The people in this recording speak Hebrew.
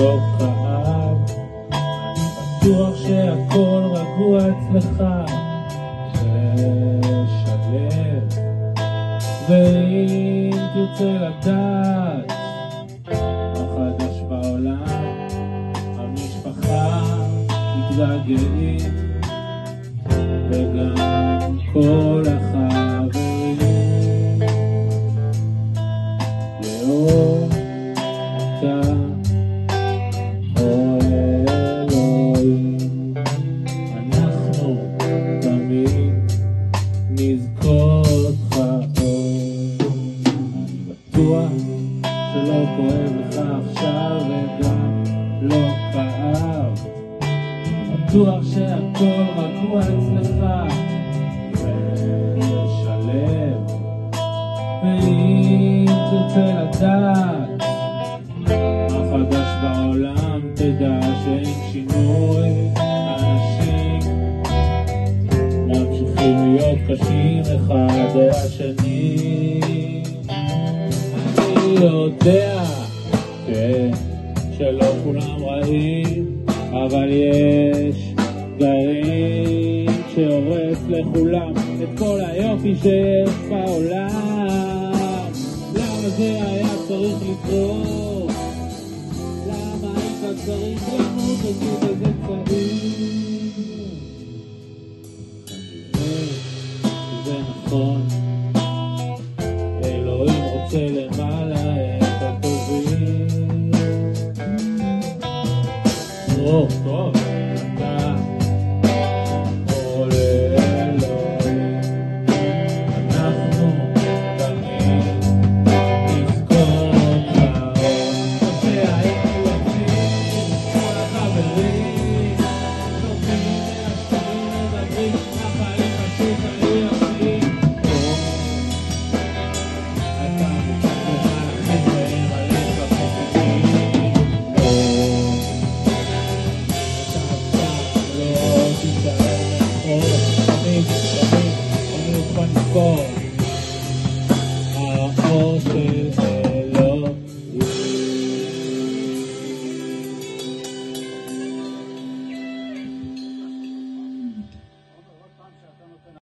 לא כאב. אני בטוח שהכל רגוע אצלך, ששלב. ואם תרצה לדעת מה חדש בעולם, המשפחה מתגעגעים וגם כל החברים לאהוב אותה או אלוהים. אנחנו תמיד נזכור אותך עוד. אני בטוח שלא כואב לך עכשיו וגם לא כאב. בטוח שהכל רגוע אצלך ושלב. ואם תרצה לדעת מה חדש בעולם, תדע שאין שינוי. אנשים ממשיכים להיות קשים אחד לשני. אני יודע שלא כולם רעים, אבל יש גרעין שהורס לכולם את כל היופי שיש בעולם. למה זה היה צריך לקרות? למה היית צריך למות בגיל הזה צעיר? זה נכון, אלוהים רוצה למעלה את הטובים. טוב